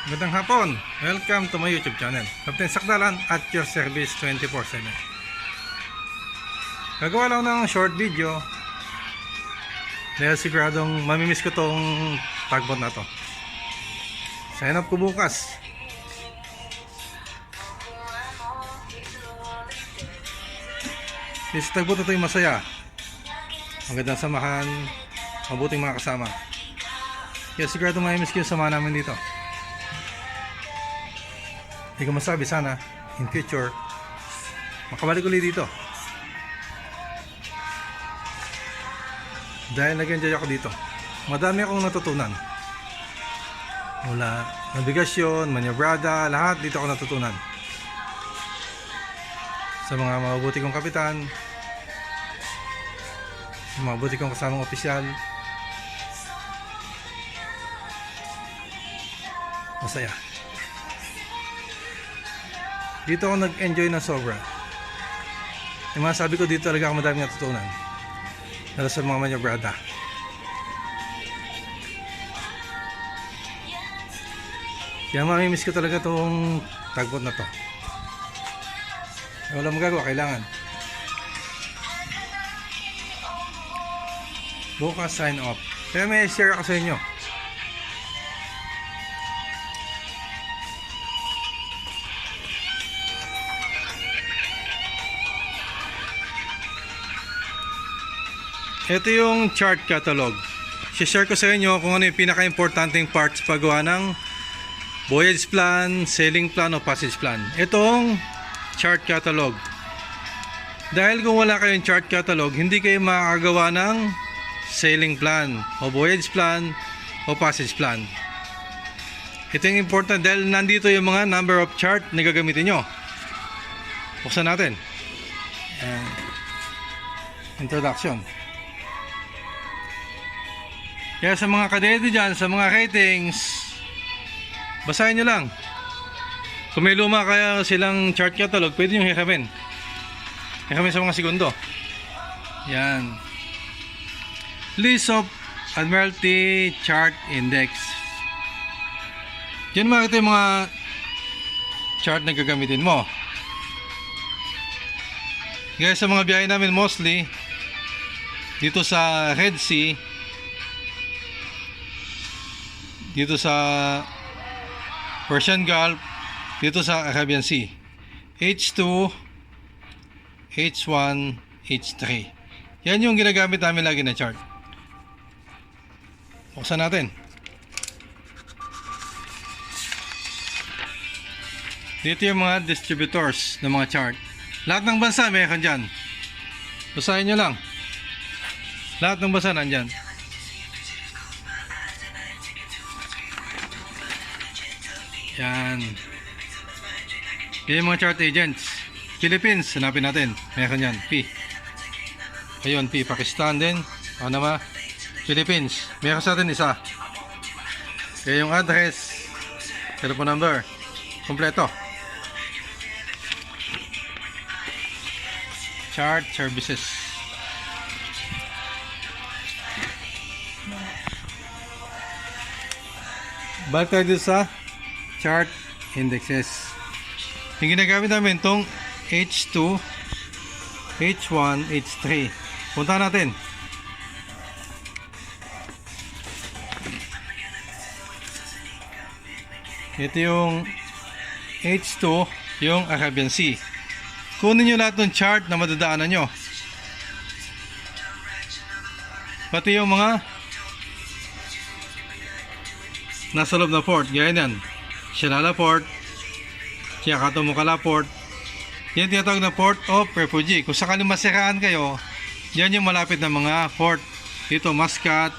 Magandang hapon! Welcome to my YouTube channel, Captain Sakdalan at your service 24/7. Gagawa lang ng short video dahil siguradong mamimiss ko tong tugboat na to. Sign up ko bukas. This tugboat na to yung masaya, magandang samahan, mabuting mga kasama. Kaya siguradong mamimiss ko yung sama namin dito. Hindi ko masabi, sana in future makabalik ulit dito dahil nag-enjoy ako dito. Madami akong natutunan mula nabigasyon, manyobrada, lahat dito ako natutunan sa mga mabuti kong kapitan, sa mga mabuti kong kasamang opisyal. Masaya. Dito ako nag-enjoy ng sobra. Yung mga sabi ko, dito talaga ako madaming natutunan. Lalo sa mga manyobrada. Kaya mamimiss ko talaga itong tugboat na to. Wala magagawa, kailangan. Bukas sign off. Kaya may share ako sa inyo. Ito yung chart catalog. I-share ko sa inyo kung ano yung pinaka-importanting parts paggawa ng voyage plan, sailing plan o passage plan. Itong chart catalog. Dahil kung wala kayong chart catalog, hindi kayo makakagawa ng sailing plan o voyage plan o passage plan. Ito yung important dahil nandito yung mga number of chart na gagamitin nyo. Buksan natin. Introduction. Kaya sa mga kadete dyan, sa mga ratings, basahin nyo lang. Kung may luma kaya silang chart catalog, pwede nyo hikamin. Hikamin sa mga segundo. Yan. List of Admiralty Chart Index. Yan makita yung mga chart na gagamitin mo. Kaya sa mga biyahe namin mostly, dito sa Red Sea, dito sa Persian Gulf, dito sa Arabian Sea. H2, H1, H3. Yan yung ginagamit namin lagi na chart. Buksan natin. Dito yung mga distributors ng mga chart. Lahat ng bansa mayroon dyan. Basahin nyo lang. Lahat ng bansa nandyan. Yan. Yan yung mga chart agents. Philippines, hanapin natin. Meron yan, P. Ayun, P. Pakistan din. O naman, Philippines. Meron sa atin isa. Kaya yung address, telephone number, kompleto. Chart services. Balik tayo dito sa chart indexes. Yung ginagamit namin itong H2, H1, H3. Punta natin. Ito yung H2, yung Arabian Sea. Kunin nyo lahat ng chart na madadaanan nyo. Pati yung mga nasa loob na port. Gaya yan. Shalala Port, Mukalla Port. Yan tinatawag na Port of Refugee. Kung sakaling masiraan kayo, yan yung malapit na mga port. Dito Muscat,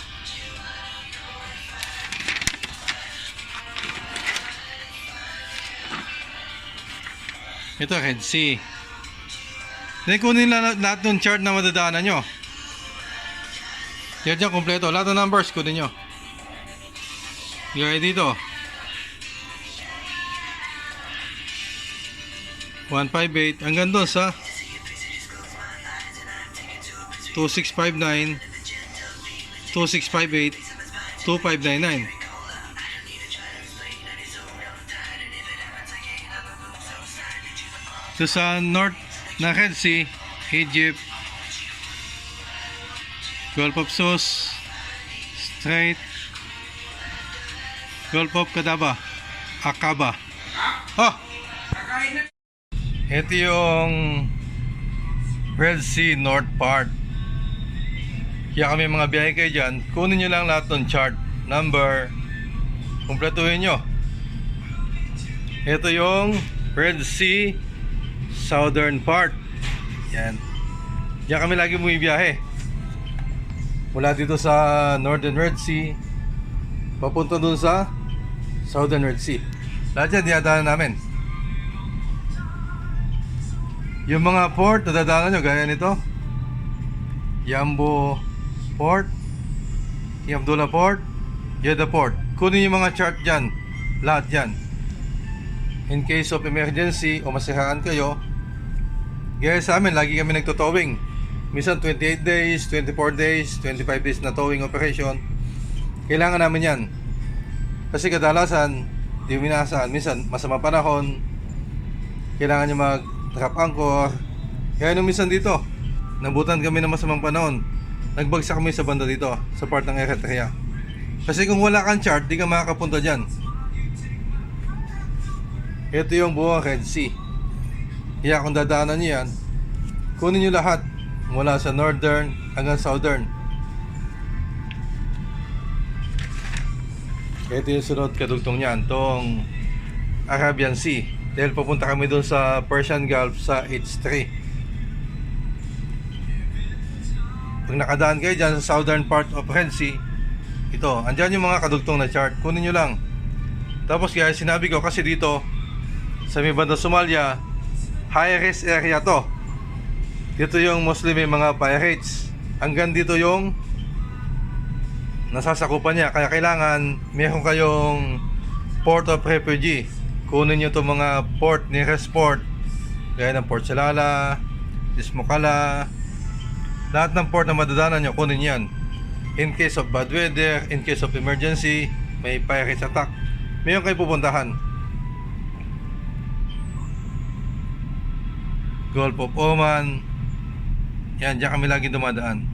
ito Red Sea. Then kunin lahat ng chart na madadaanan nyo. Yan dyan kompleto. Lahat ng numbers kunin nyo. Gaya dito 158 hanggang doon sa 2659, 2658, 2599. So sa north na Red Sea, Egypt, Gulf of Suez, Strait, Gulf of Aqaba. Oh! Ito yung Red Sea North part. Kaya kami mga biyahe kayo dyan, kunin nyo lang lahat ng chart, number, kumpletuhin nyo. Ito yung Red Sea Southern part. Yan. Diyan kami lagi bumibiyahe. Mula dito sa Northern Red Sea, papunta dun sa Southern Red Sea. Lahat yan, dinadaanan namin. Yung mga port, nadadaanan nyo, gaya nito. Yambo Port, Abdullah Port, Jeddah Port. Kunin yung mga chart dyan. Lahat dyan. In case of emergency o masiraan kayo, gaya sa amin, lagi kami nagtotowing. Minsan 28 days, 24 days, 25 days na towing operation. Kailangan namin yan. Kasi kadalasan, di minasaan. Minsan, masama panahon. Kailangan nyo mag-drop anchor. Kaya nung minsan dito, nabutan kami ng masamang panahon. Nagbagsak kami sa banda dito, sa part ng Eritrea. Kasi kung wala kang chart, di ka makakapunta dyan. Ito yung buong Red Sea. Kaya kung dadaanan nyo yan, kunin nyo lahat mula sa northern hanggang southern. Ito yung sunod kadugtong nyan, tong Arabian Sea. Dahil papunta kami doon sa Persian Gulf sa H3. Pag nakadaan kayo dyan sa southern part of Red Sea, ito, andyan yung mga kadugtong na chart, kunin nyo lang. Tapos kaya sinabi ko, kasi dito sa may banda Somalia, high risk area to. Dito yung Muslim, may mga pirates. Hanggang dito yung nasasakupan niya. Kaya kailangan meron kayong port of refugee. Kunin nyo itong mga port, nearest port, gaya ng Port Salalah, Ismokala. Lahat ng port na madadaanan nyo, kunin yan. In case of bad weather, in case of emergency, may pirates attack, mayroon kayo pupuntahan. Gulf of Oman. Yan, dyan kami lagi dumadaan.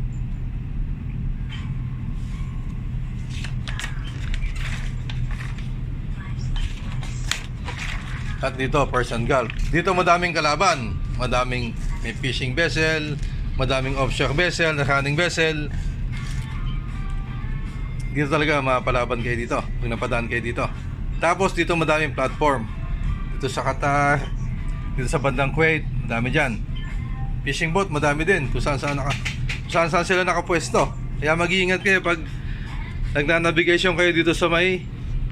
At dito, Persian Gulf. Dito madaming kalaban. Madaming may fishing vessel, madaming offshore vessel, running vessel. Dito talaga mapalaban kayo dito pag napadaan kayo dito. Tapos dito madaming platform. Dito sa Qatar, dito sa bandang Kuwait, madami dyan. Fishing boat, madami din. Kung saan sila nakapwesto. Kaya mag-iingat kayo pag nagna-navigation kayo dito sa may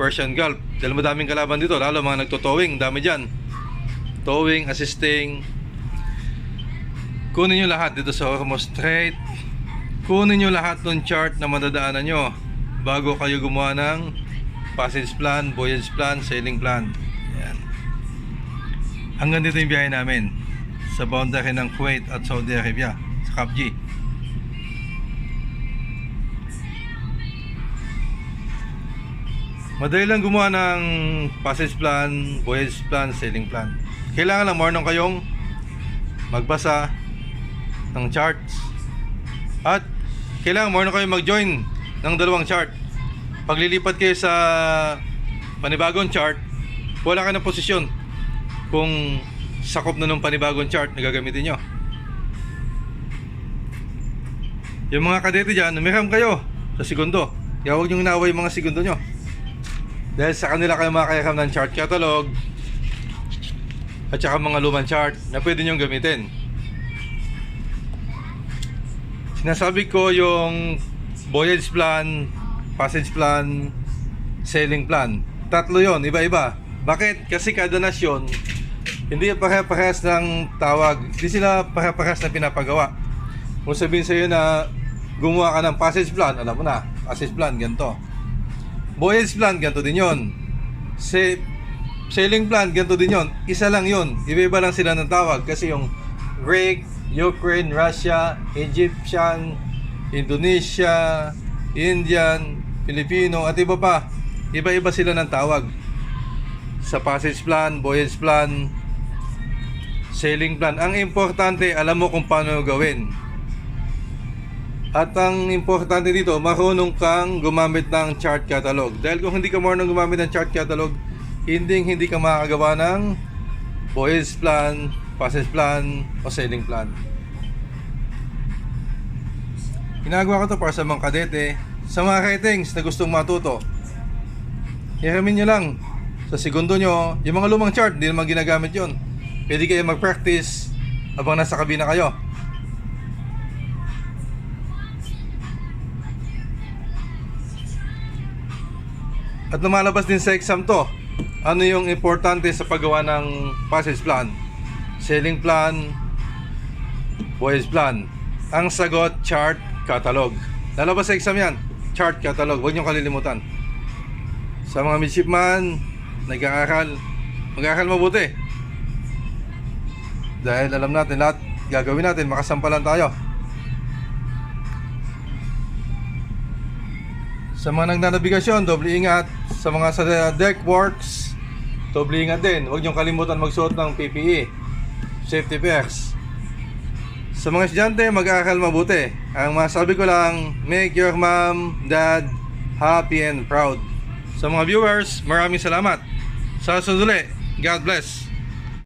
Persian Gulf. Dahil madaming kalaban dito, lalo mga nagtotowing, dami dyan. Towing, assisting. Kunin nyo lahat dito sa Hormuz Strait. Kunin nyo lahat ng chart na madadaanan nyo bago kayo gumawa ng passage plan, voyage plan, sailing plan. Yan. Hanggang dito yung biyahe namin sa boundary ng Kuwait at Saudi Arabia, sa Kabji. Madali lang gumawa ng passage plan, voyage plan, sailing plan. Kailangan lang marunong kayong magbasa ng charts. At kailangan marunong kayong mag-join ng dalawang chart. Paglilipat kayo sa panibagong chart, wala ka ng posisyon kung sakop na ng panibagong chart na gagamitin nyo. Yung mga kadete dyan, umiram kayo sa segundo. Kaya huwag nyo inaway yung mga segundo nyo. Dahil sa kanila kayo makakairam ng chart catalog at saka mga lumang chart na pwede nyo gamitin. Sinasabi ko yung voyage plan, passage plan, sailing plan. Tatlo yon, iba-iba. Bakit? Kasi kada nasyon, hindi pare-parehas ng tawag. Hindi sila pare-parehas na pinapagawa. Kung sabihin sa'yo na gumawa ka ng passage plan, alam mo na, passage plan, ganito. Voyage plan, ganito din yon. Sailing plan, ganito din yon. Isa lang yon. Iba-iba lang sila ng tawag. Kasi yung Greek, Ukraine, Russia, Egyptian, Indonesia, Indian, Filipino, at iba pa. Iba-iba sila ng tawag. Sa passage plan, voyage plan, sailing plan. Ang importante, alam mo kung paano gawin. At ang importante dito, marunong kang gumamit ng chart catalog. Dahil kung hindi ka marunong gumamit ng chart catalog, hindi ka makakagawa ng voyage plan, passage plan, o sailing plan. Ginagawa ko to para sa mga kadete, sa mga ratings na gustong matuto. Hiramin nyo lang sa segundo nyo. Yung mga lumang chart, hindi naman ginagamit yon. Pwede kayo mag-practice habang nasa kabina kayo. At lumalabas din sa exam to, ano yung importante sa paggawa ng passage plan, sailing plan, voyage plan. Ang sagot, chart catalog. Lalabas sa exam yan, chart catalog. Huwag niyong kalilimutan. Sa mga midshipman, nag-aaral, mag-aaral mabuti. Dahil alam natin lahat, gagawin natin, makasampalan tayo. Sa mga nagnanabigasyon, doble ingat. Sa mga sa deck works, doble ingat din. Huwag niyong kalimutan magsuot ng PPE, safety pairs. Sa mga estudyante, mag-aaral mabuti. Ang masabi ko lang, make your mom, dad happy and proud. Sa mga viewers, maraming salamat. Sa susunod ulit, God bless.